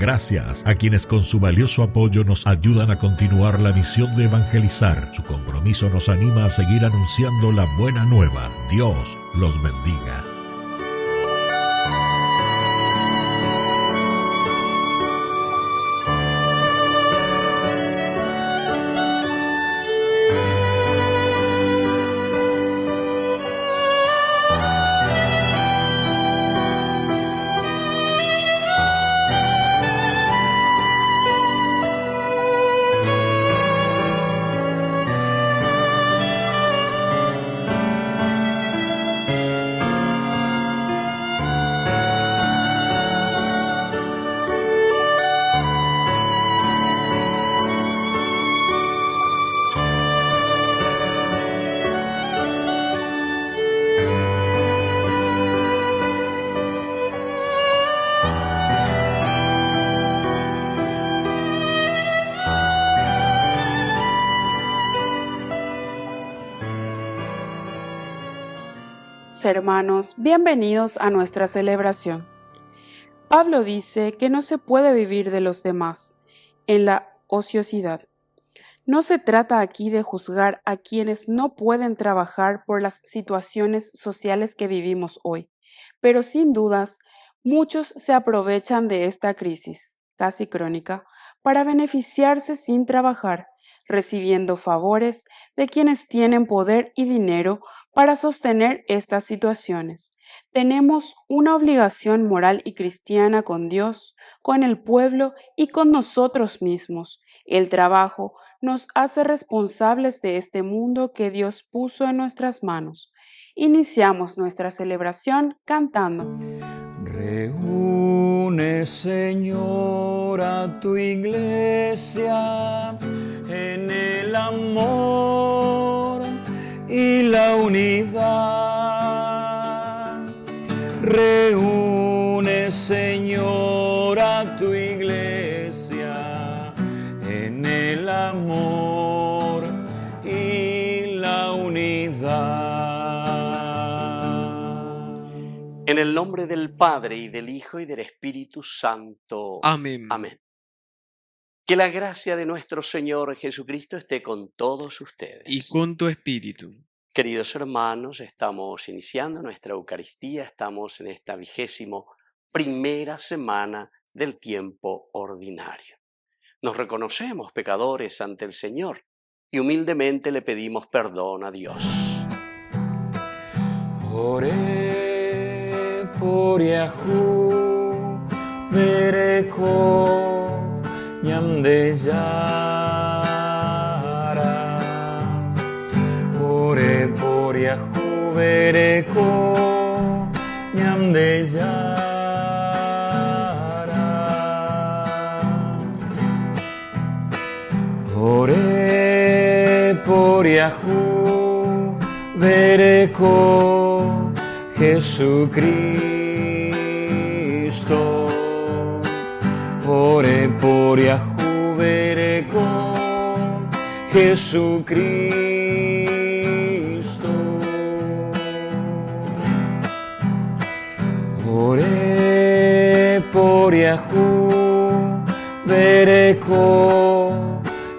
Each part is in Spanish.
Gracias a quienes con su valioso apoyo nos ayudan a continuar la misión de evangelizar. Su compromiso nos anima a seguir anunciando la buena nueva. Dios los bendiga. Hermanos, bienvenidos a nuestra celebración. Pablo dice que no se puede vivir de los demás en la ociosidad. No se trata aquí de juzgar a quienes no pueden trabajar por las situaciones sociales que vivimos hoy, pero sin dudas, muchos se aprovechan de esta crisis, casi crónica, para beneficiarse sin trabajar, recibiendo favores de quienes tienen poder y dinero para sostener estas situaciones. Tenemos una obligación moral y cristiana con Dios, con el pueblo y con nosotros mismos. El trabajo nos hace responsables de este mundo que Dios puso en nuestras manos. Iniciamos nuestra celebración cantando. Reúne, Señor, a tu iglesia en el amor y la unidad. Reúne, Señor, a tu iglesia en el amor y la unidad. En el nombre del Padre, y del Hijo, y del Espíritu Santo. Amén. Amén. Que la gracia de nuestro Señor Jesucristo esté con todos ustedes. Y con tu espíritu. Queridos hermanos, estamos iniciando nuestra Eucaristía, estamos en esta 21ª semana del tiempo ordinario. Nos reconocemos pecadores ante el Señor y humildemente le pedimos perdón a Dios. Ore poriahu vereko ñamdeyara. Ore poriahu vereko ñamdeyara. Ore poriahu vereko Jesucristo. Ore poriahu vereko Jesucristo. Ore poriahu vereko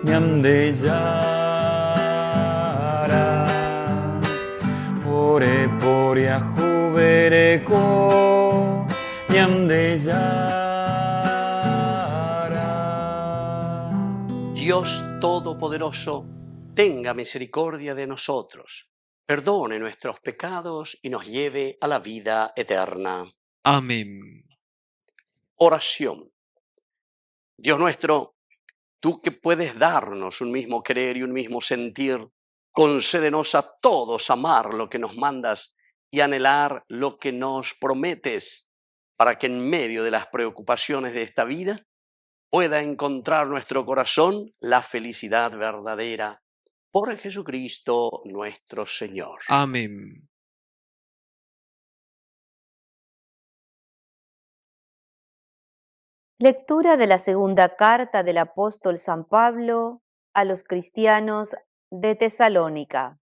ñamdeyara. Ore poriahu vereko ñamdeyara. Dios Todopoderoso, tenga misericordia de nosotros, perdone nuestros pecados y nos lleve a la vida eterna. Amén. Oración. Dios nuestro, tú que puedes darnos un mismo querer y un mismo sentir, concédenos a todos amar lo que nos mandas y anhelar lo que nos prometes, para que en medio de las preocupaciones de esta vida pueda encontrar nuestro corazón la felicidad verdadera. Por Jesucristo nuestro Señor. Amén. Lectura de la segunda carta del apóstol San Pablo a los cristianos de Tesalónica.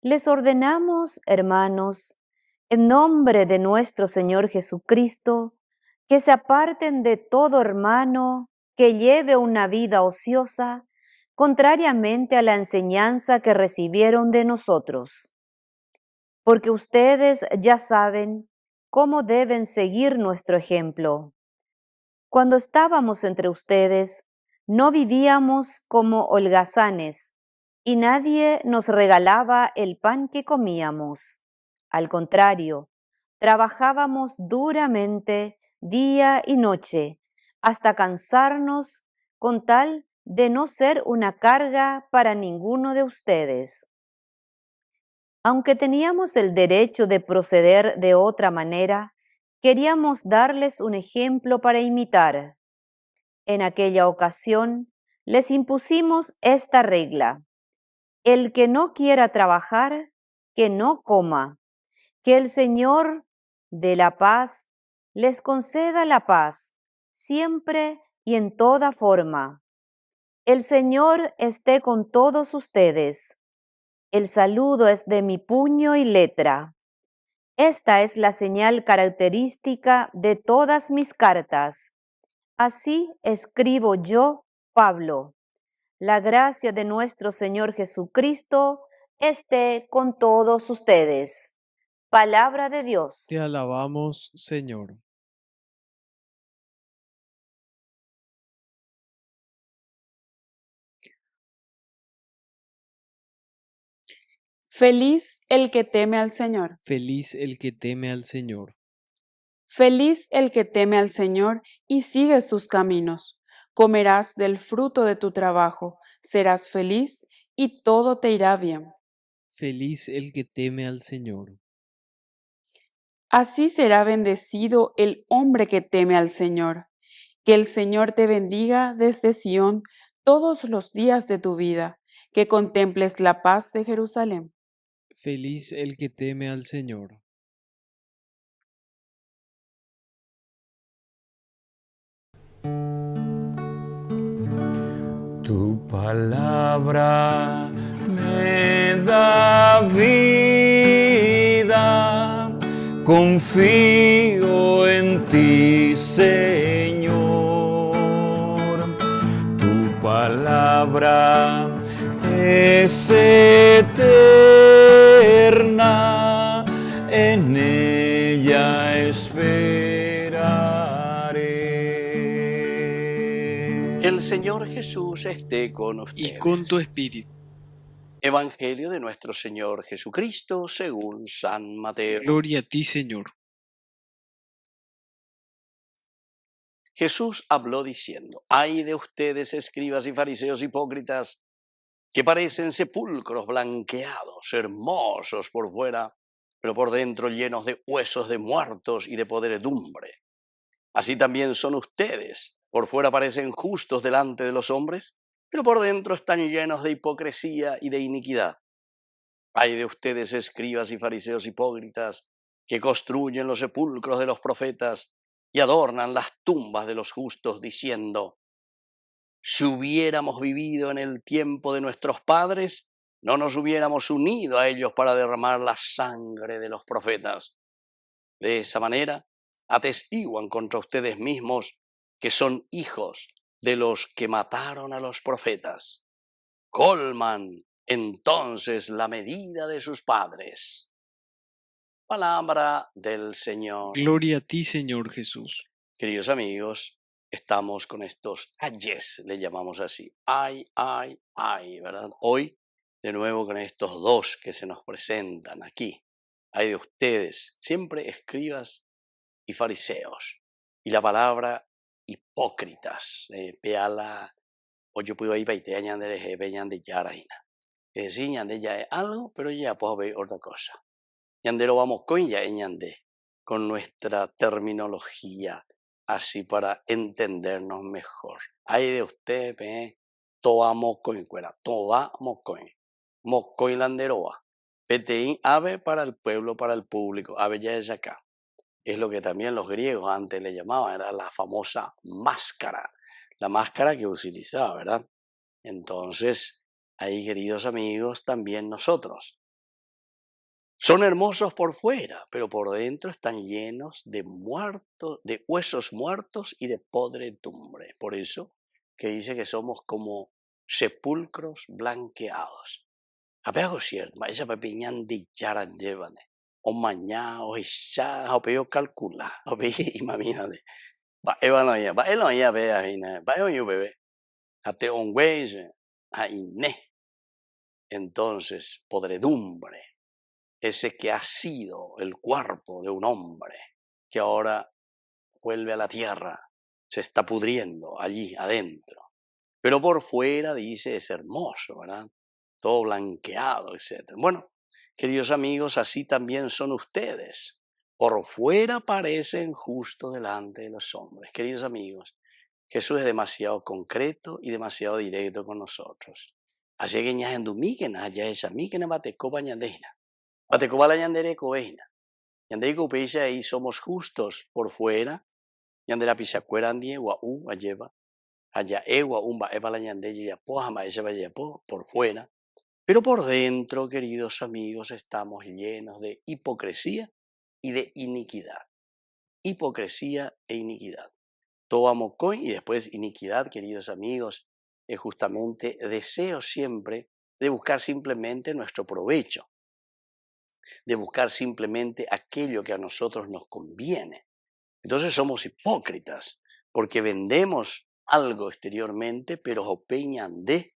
Les ordenamos, hermanos, en nombre de nuestro Señor Jesucristo, que se aparten de todo hermano que lleve una vida ociosa, contrariamente a la enseñanza que recibieron de nosotros. Porque ustedes ya saben cómo deben seguir nuestro ejemplo. Cuando estábamos entre ustedes, no vivíamos como holgazanes, y nadie nos regalaba el pan que comíamos. Al contrario, trabajábamos duramente día y noche, hasta cansarnos, con tal de no ser una carga para ninguno de ustedes. Aunque teníamos el derecho de proceder de otra manera, queríamos darles un ejemplo para imitar. En aquella ocasión, les impusimos esta regla: el que no quiera trabajar, que no coma. Que el Señor de la paz les conceda la paz, siempre y en toda forma. El Señor esté con todos ustedes. El saludo es de mi puño y letra. Esta es la señal característica de todas mis cartas. Así escribo yo, Pablo. La gracia de nuestro Señor Jesucristo esté con todos ustedes. Palabra de Dios. Te alabamos, Señor. Feliz el que teme al Señor. Feliz el que teme al Señor. Feliz el que teme al Señor y sigue sus caminos. Comerás del fruto de tu trabajo, serás feliz y todo te irá bien. Feliz el que teme al Señor. Así será bendecido el hombre que teme al Señor. Que el Señor te bendiga desde Sión todos los días de tu vida, que contemples la paz de Jerusalén. Feliz el que teme al Señor. Tu palabra me da vida, confío en ti, Señor. Tu palabra es eterna, en ella esperaré. El Señor Jesús esté con ustedes. Y con tu espíritu. Evangelio de nuestro Señor Jesucristo según San Mateo. Gloria a ti, Señor. Jesús habló diciendo: ay de ustedes, escribas y fariseos hipócritas, que parecen sepulcros blanqueados, hermosos por fuera, pero por dentro llenos de huesos de muertos y de podredumbre. Así también son ustedes. Por fuera parecen justos delante de los hombres, pero por dentro están llenos de hipocresía y de iniquidad. Ay de ustedes, escribas y fariseos hipócritas, que construyen los sepulcros de los profetas y adornan las tumbas de los justos, diciendo: si hubiéramos vivido en el tiempo de nuestros padres, no nos hubiéramos unido a ellos para derramar la sangre de los profetas. De esa manera, atestiguan contra ustedes mismos que son hijos de los que mataron a los profetas. Colman entonces la medida de sus padres. Palabra del Señor. Gloria a ti, Señor Jesús. Queridos amigos, estamos con estos ayes, le llamamos así. Ay, ay, ay, ¿verdad? Hoy, de nuevo con estos dos que se nos presentan aquí. Ay de ustedes, siempre escribas y fariseos. Y la palabra hipócritas, peala, o yo puedo ir para de veñan de yaraina. Es decir, ñande ya es algo, pero ya puedo ver otra cosa. Ñande lo vamos con ya ñande, con nuestra terminología, así para entendernos mejor. Ay de usted, toa mocoin, cuera, toa mocoin, mocoin landeroa. PTI, ave para el pueblo, para el público, ave ya es acá. Es lo que también los griegos antes le llamaban, era la famosa máscara, la máscara que utilizaba, ¿verdad? Entonces, ahí, queridos amigos, también nosotros Son hermosos por fuera, pero por dentro están llenos de muertos, de huesos muertos y de podredumbre. Por eso que dice que somos como sepulcros blanqueados. Apego cierto, ma esa papiñan de charan llévane. O mañana, o ya, o peo calcula, o pe imagínate. Va elo ya ve ahina, va yo bebé. Ate un güey, a iné. Entonces, podredumbre. Ese que ha sido el cuerpo de un hombre, que ahora vuelve a la tierra, se está pudriendo allí adentro. Pero por fuera, dice, es hermoso, ¿verdad? Todo blanqueado, etc. Bueno, queridos amigos, así también son ustedes. Por fuera parecen justos delante de los hombres. Queridos amigos, Jesús es demasiado concreto y demasiado directo con nosotros. Así que ya en Dumiken, allá esa, Miken bate copa ñandeina. Batekobala yandere koveina. Yandere kopeisha ahí somos justos por fuera. Yandera pisacuera andie wa u alleva. Allá ewa umba evala yandere ya po ama ese vaya por fuera. Pero por dentro, queridos amigos, estamos llenos de hipocresía y de iniquidad. Hipocresía e iniquidad. Toamocoin y después iniquidad, queridos amigos, es justamente deseo siempre de buscar simplemente nuestro provecho, de buscar simplemente aquello que a nosotros nos conviene. Entonces somos hipócritas, porque vendemos algo exteriormente, pero peñan de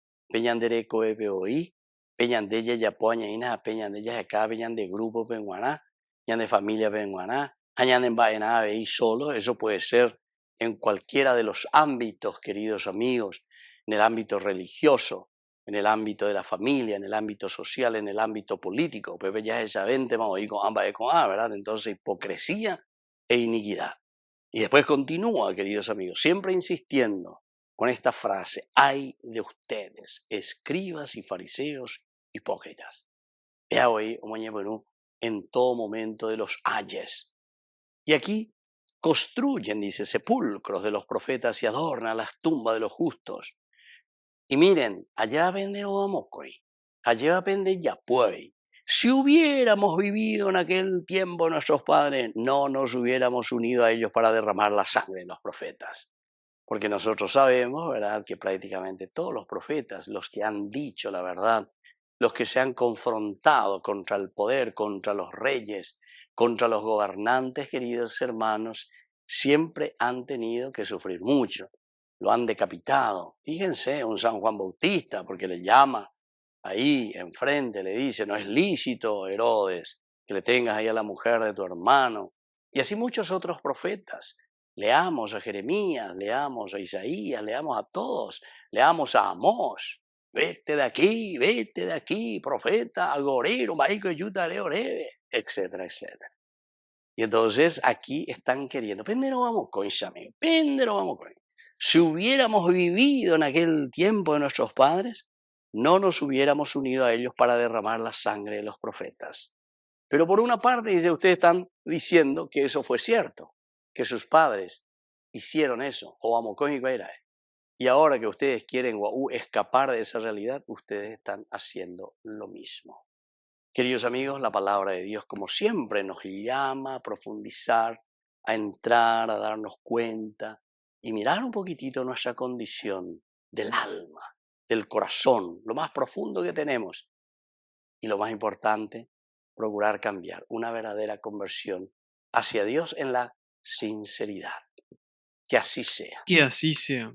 coepoi, peñan de ella yapoaña ina, peñan de ella acá, peñan de grupo penguaná, peñan de familia penguaná, añan en vaina veí solo. Eso puede ser en cualquiera de los ámbitos, queridos amigos, en el ámbito religioso, en el ámbito de la familia, en el ámbito social, en el ámbito político. Pues ya esa vente, vamos a ir con ambas con A, ¿verdad? Entonces, hipocresía e iniquidad. Y después continúa, queridos amigos, siempre insistiendo con esta frase: ay de ustedes, escribas y fariseos hipócritas. Vea hoy, en todo momento de los ayes. Y aquí construyen, dice, sepulcros de los profetas y adornan las tumbas de los justos. Y miren, allá vende Oamocoy, allá vende Yapuey. Si hubiéramos vivido en aquel tiempo nuestros padres, no nos hubiéramos unido a ellos para derramar la sangre de los profetas. Porque nosotros sabemos, ¿verdad?, que prácticamente todos los profetas, los que han dicho la verdad, los que se han confrontado contra el poder, contra los reyes, contra los gobernantes, queridos hermanos, siempre han tenido que sufrir mucho. Lo han decapitado. Fíjense, un San Juan Bautista, porque le llama ahí enfrente, le dice: no es lícito, Herodes, que le tengas ahí a la mujer de tu hermano. Y así muchos otros profetas. Leamos a Jeremías, leamos a Isaías, leamos a todos, leamos a Amós. Vete de aquí, profeta, agorero, maico, yutare, orebe, etcétera, etcétera. Y entonces aquí están queriendo, pendero vamos con Isame, pendero vamos con. Si hubiéramos vivido en aquel tiempo de nuestros padres, no nos hubiéramos unido a ellos para derramar la sangre de los profetas. Pero por una parte, dice, ustedes están diciendo que eso fue cierto, que sus padres hicieron eso, y ahora que ustedes quieren escapar de esa realidad, ustedes están haciendo lo mismo. Queridos amigos, la palabra de Dios, como siempre, nos llama a profundizar, a entrar, a darnos cuenta y mirar un poquitito nuestra condición del alma, del corazón, lo más profundo que tenemos. Y lo más importante, procurar cambiar, una verdadera conversión hacia Dios en la sinceridad. Que así sea. Que así sea.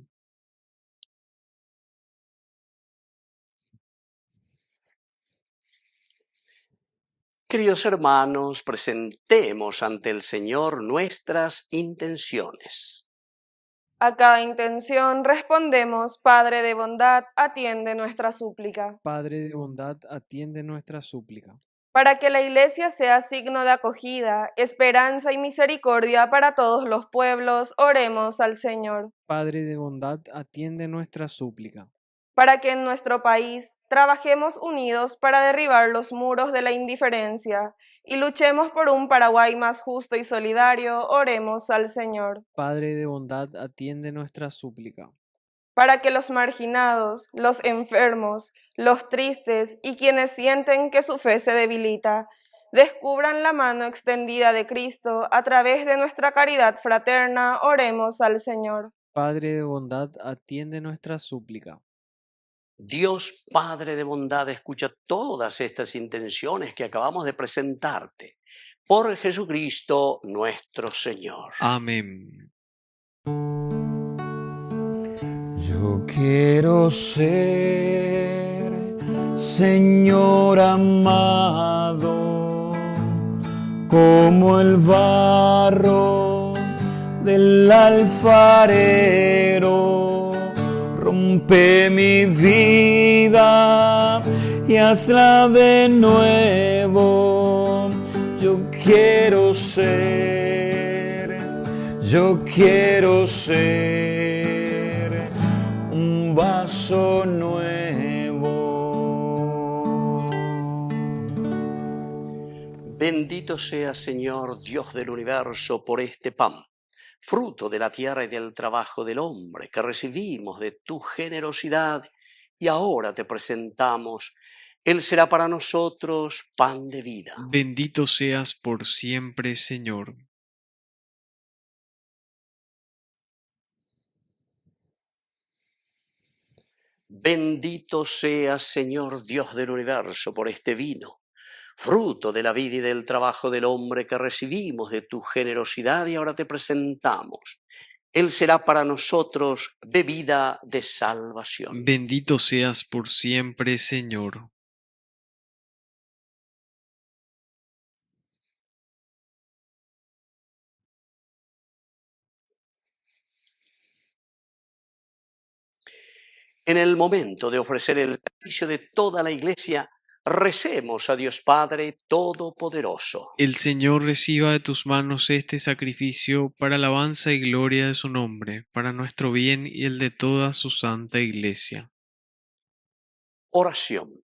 Queridos hermanos, presentemos ante el Señor nuestras intenciones. A cada intención respondemos: Padre de bondad, atiende nuestra súplica. Padre de bondad, atiende nuestra súplica. Para que la Iglesia sea signo de acogida, esperanza y misericordia para todos los pueblos, oremos al Señor. Padre de bondad, atiende nuestra súplica. Para que en nuestro país trabajemos unidos para derribar los muros de la indiferencia y luchemos por un Paraguay más justo y solidario, oremos al Señor. Padre de bondad, atiende nuestra súplica. Para que los marginados, los enfermos, los tristes y quienes sienten que su fe se debilita, descubran la mano extendida de Cristo a través de nuestra caridad fraterna, oremos al Señor. Padre de bondad, atiende nuestra súplica. Dios Padre de bondad, escucha todas estas intenciones que acabamos de presentarte. Por Jesucristo nuestro Señor. Amén. Yo quiero ser, Señor amado, como el barro del alfarero. Rompe mi vida y hazla de nuevo. Yo quiero ser un vaso nuevo. Bendito sea, Señor, Dios del universo, por este pan, fruto de la tierra y del trabajo del hombre, que recibimos de tu generosidad y ahora te presentamos. Él será para nosotros pan de vida. Bendito seas por siempre, Señor. Bendito seas, Señor, Dios del universo, por este vino, fruto de la vida y del trabajo del hombre, que recibimos de tu generosidad y ahora te presentamos. Él será para nosotros bebida de salvación. Bendito seas por siempre, Señor. En el momento de ofrecer el servicio de toda la Iglesia, recemos a Dios Padre Todopoderoso. El Señor reciba de tus manos este sacrificio para alabanza y gloria de su nombre, para nuestro bien y el de toda su santa Iglesia. Oración.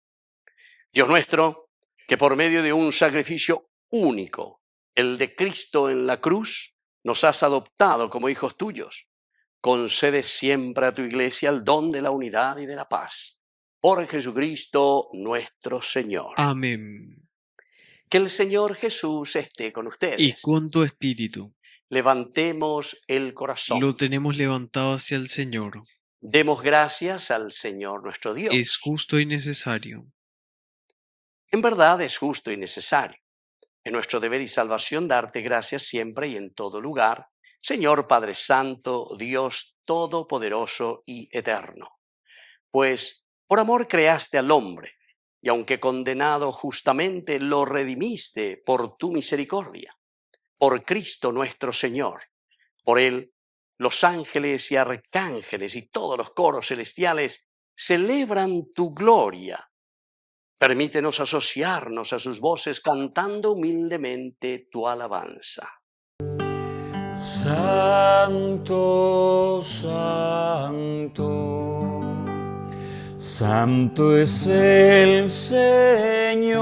Dios nuestro, que por medio de un sacrificio único, el de Cristo en la cruz, nos has adoptado como hijos tuyos, concede siempre a tu Iglesia el don de la unidad y de la paz. Por Jesucristo nuestro Señor. Amén. Que el Señor Jesús esté con Y ustedes. con tu espíritu. Levantemos el corazón. Lo tenemos levantado hacia el Señor. Demos gracias al Señor nuestro Dios. Es justo y necesario. En verdad es justo y necesario. Es nuestro deber y salvación darte gracias siempre y en todo lugar, Señor Padre Santo, Dios Todopoderoso y Eterno. Pues por amor creaste al hombre, y aunque condenado justamente, lo redimiste por tu misericordia. Por Cristo nuestro Señor. Por Él, los ángeles y arcángeles y todos los coros celestiales celebran tu gloria. Permítenos asociarnos a sus voces cantando humildemente tu alabanza. Santo, santo, santo es el Señor.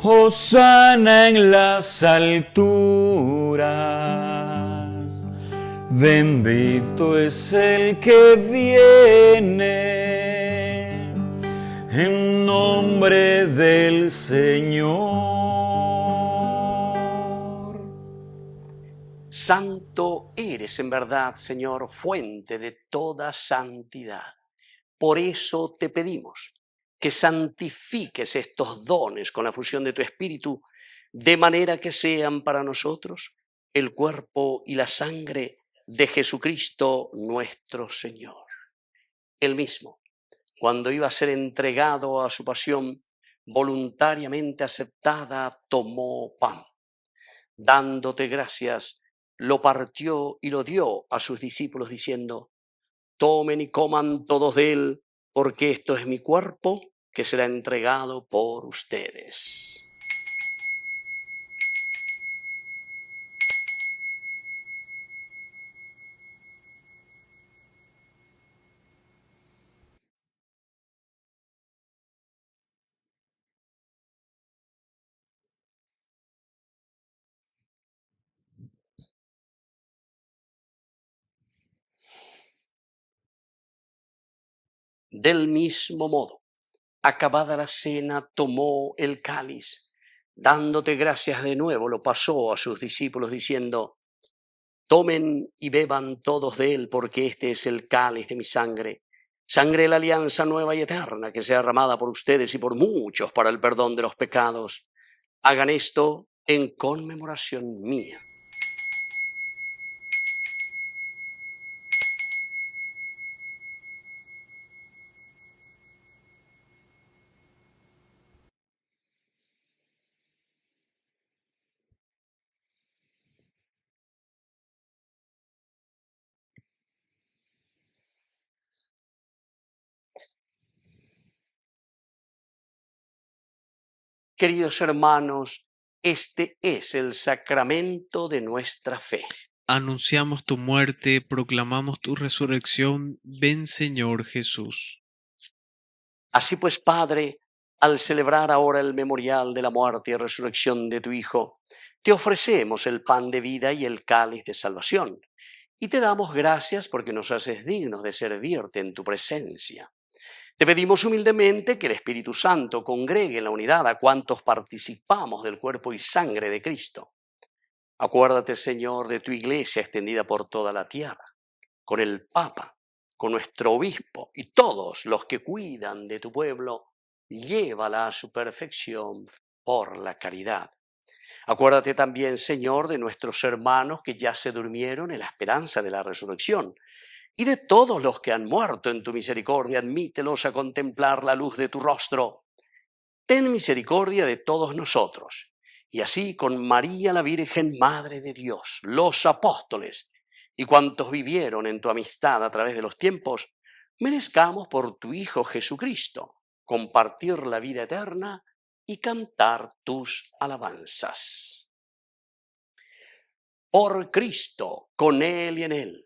Hosana en las alturas. Bendito es el que viene en nombre del Señor. Santo eres en verdad, Señor, fuente de toda santidad. Por eso te pedimos que santifiques estos dones con la fusión de tu Espíritu, de manera que sean para nosotros el cuerpo y la sangre de Jesucristo nuestro Señor. Él mismo, cuando iba a ser entregado a su pasión, voluntariamente aceptada, tomó pan. Dándote gracias, lo partió y lo dio a sus discípulos diciendo: tomen y coman todos de él, porque esto es mi cuerpo que será entregado por ustedes. Del mismo modo, acabada la cena, tomó el cáliz, dándote gracias de nuevo, lo pasó a sus discípulos diciendo: tomen y beban todos de él, porque este es el cáliz de mi sangre, sangre de la alianza nueva y eterna, que sea derramada por ustedes y por muchos para el perdón de los pecados. Hagan esto en conmemoración mía. Queridos hermanos, este es el sacramento de nuestra fe. Anunciamos tu muerte, proclamamos tu resurrección. Ven, Señor Jesús. Así pues, Padre, al celebrar ahora el memorial de la muerte y resurrección de tu Hijo, te ofrecemos el pan de vida y el cáliz de salvación, y te damos gracias porque nos haces dignos de servirte en tu presencia. Te pedimos humildemente que el Espíritu Santo congregue en la unidad a cuantos participamos del cuerpo y sangre de Cristo. Acuérdate, Señor, de tu iglesia extendida por toda la tierra, con el Papa, con nuestro obispo y todos los que cuidan de tu pueblo, llévala a su perfección por la caridad. Acuérdate también, Señor, de nuestros hermanos que ya se durmieron en la esperanza de la resurrección, y de todos los que han muerto en tu misericordia, admítelos a contemplar la luz de tu rostro. Ten misericordia de todos nosotros, y así con María la Virgen, Madre de Dios, los apóstoles y cuantos vivieron en tu amistad a través de los tiempos, merezcamos por tu Hijo Jesucristo compartir la vida eterna y cantar tus alabanzas. Por Cristo, con Él y en Él,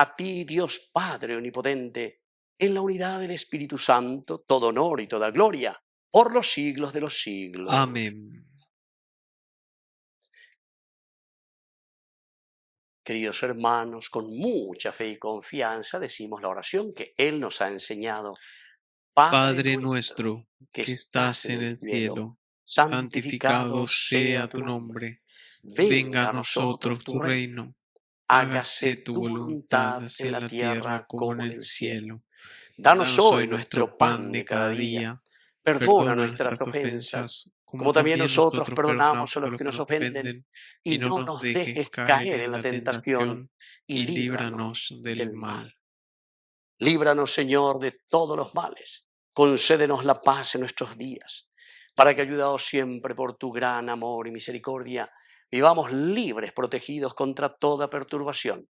a ti, Dios Padre Omnipotente, en la unidad del Espíritu Santo, todo honor y toda gloria, por los siglos de los siglos. Amén. Queridos hermanos, con mucha fe y confianza decimos la oración que Él nos ha enseñado. Padre nuestro, que estás en el cielo, santificado sea tu nombre. Venga a nosotros tu reino. Hágase tu voluntad en la tierra como en el cielo. Danos hoy nuestro pan de cada día. Perdona nuestras ofensas, como también nosotros perdonamos a los que nos ofenden. Y no nos dejes caer en la tentación, y líbranos del mal. Líbranos, Señor, de todos los males. Concédenos la paz en nuestros días, para que, ayudados siempre por tu gran amor y misericordia, vivamos libres, protegidos contra toda perturbación,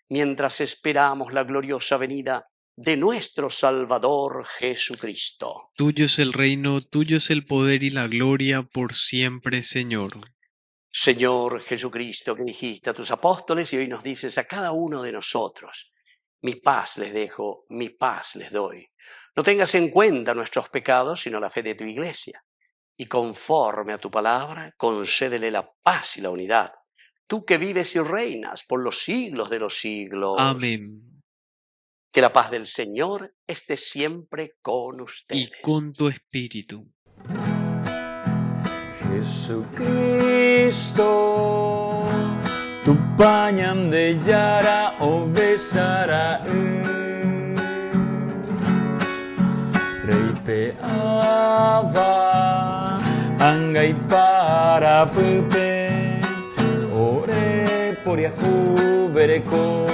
mientras esperamos la gloriosa venida de nuestro Salvador Jesucristo. Tuyo es el reino, tuyo es el poder y la gloria por siempre, Señor. Señor Jesucristo, que dijiste a tus apóstoles y hoy nos dices a cada uno de nosotros: mi paz les dejo, mi paz les doy. No tengas en cuenta nuestros pecados, sino la fe de tu iglesia. Y conforme a tu palabra, concédele la paz y la unidad. Tú que vives y reinas por los siglos de los siglos. Amén. Que la paz del Señor esté siempre con ustedes. Y con tu espíritu. Jesucristo, tu pañam de yara o besara Reipe ava angai para pupe ore por yahu vereko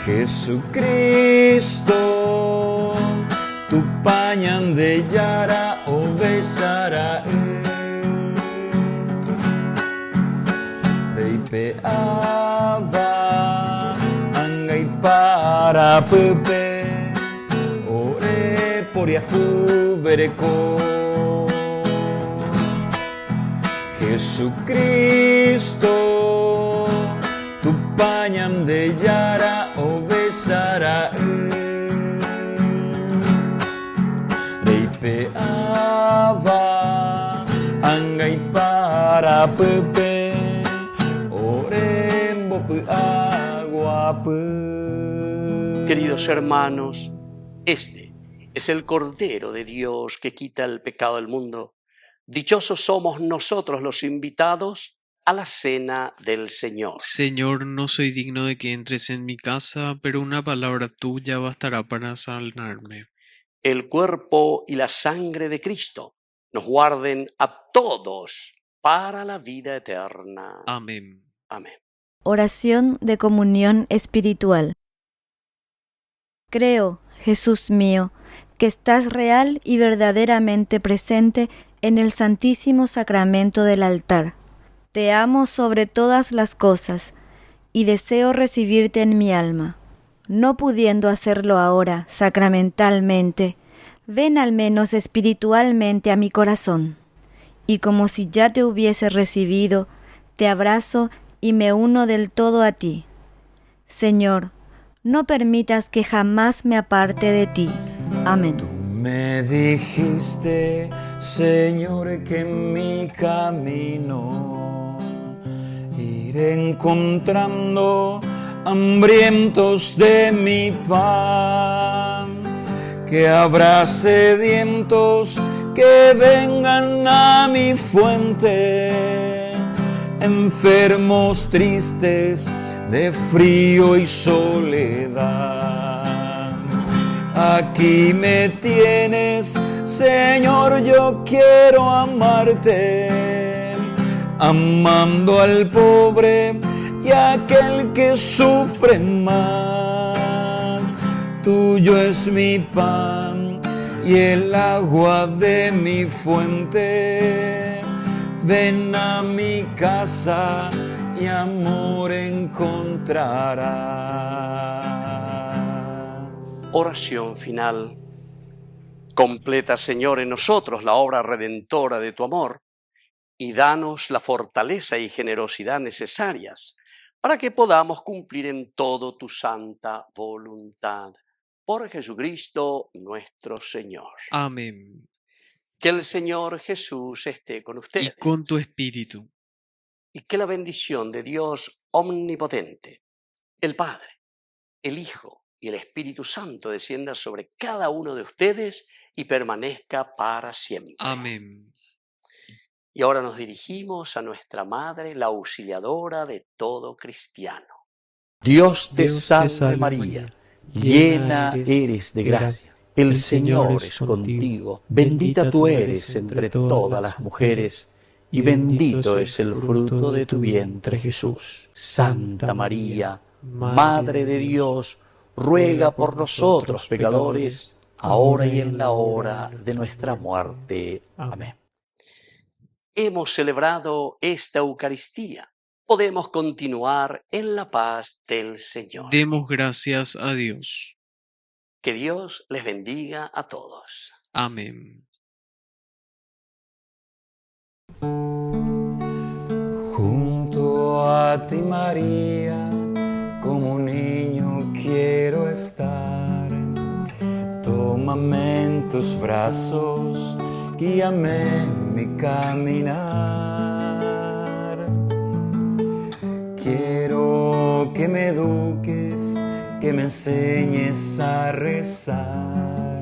Jesucristo, tu pañam de yara o besara Reipe ava angai para pupe ore por yahu vereko Jesucristo, tu pañam de yara o besara Reipe ava angai para pupe ore mbopu agua pu. Queridos hermanos, este es el Cordero de Dios que quita el pecado del mundo. Dichosos somos nosotros los invitados a la cena del Señor. Señor, no soy digno de que entres en mi casa, pero una palabra tuya bastará para sanarme. El cuerpo y la sangre de Cristo nos guarden a todos para la vida eterna. Amén. Amén. Oración de comunión espiritual. Creo, Jesús mío, que estás real y verdaderamente presente en el Santísimo Sacramento del altar. Te amo sobre todas las cosas y deseo recibirte en mi alma. No pudiendo hacerlo ahora sacramentalmente, ven al menos espiritualmente a mi corazón. Y como si ya te hubiese recibido, te abrazo y me uno del todo a ti. Señor, no permitas que jamás me aparte de ti. Amén. Tú me dijiste, Señor, que en mi camino iré encontrando hambrientos de mi pan, que habrá sedientos que vengan a mi fuente, enfermos tristes de frío y soledad. Aquí me tienes, Señor, yo quiero amarte, amando al pobre y aquel que sufre más. Tuyo es mi pan y el agua de mi fuente. Ven a mi casa y amor encontrarás. Oración final. Completa, Señor, en nosotros la obra redentora de tu amor y danos la fortaleza y generosidad necesarias para que podamos cumplir en todo tu santa voluntad. Por Jesucristo nuestro Señor. Amén. Que el Señor Jesús esté con ustedes. Y con tu espíritu. Y que la bendición de Dios omnipotente, el Padre, el Hijo y el Espíritu Santo descienda sobre cada uno de ustedes y permanezca para siempre. Amén. Y ahora nos dirigimos a nuestra Madre, la auxiliadora de todo cristiano. Dios te salve María, llena eres de gracia. El Señor es contigo, bendita tú eres entre todas las mujeres, y bendito es el fruto de tu vientre, Jesús. Santa María, Madre de Dios, ruega por nosotros pecadores, ahora y en la hora de nuestra muerte. Amén. Hemos celebrado esta Eucaristía. Podemos continuar en la paz del Señor. Demos gracias a Dios. Que Dios les bendiga a todos. Amén. Junto a ti, María, como un niño quiero estar. Tómame en tus brazos, guíame en mi caminar. Quiero que me eduques, que me enseñes a rezar.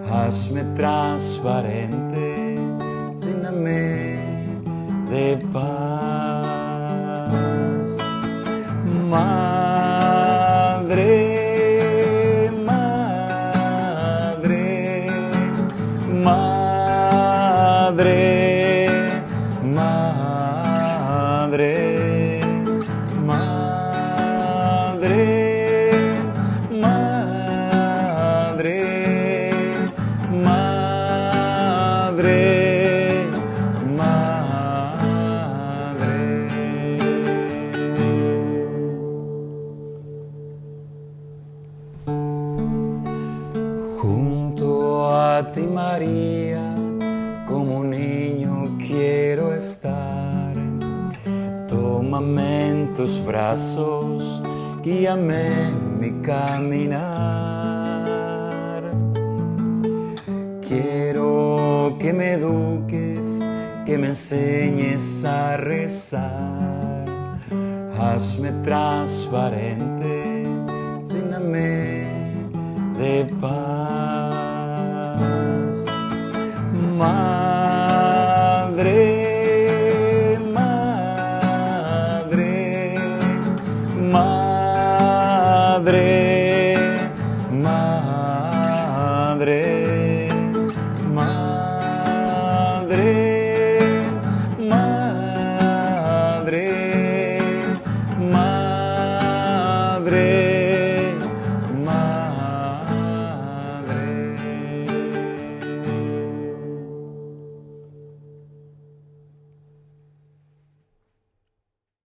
Hazme transparente, lléname de paz. Madre, madre, madre, madre, madre, madre, madre, junto a ti, María, como un niño quiero estar. Tómame en tus brazos, guíame en mi caminar. Quiero que me eduques, que me enseñes a rezar. Hazme transparente, lléname de paz. Madre, Madre, Madre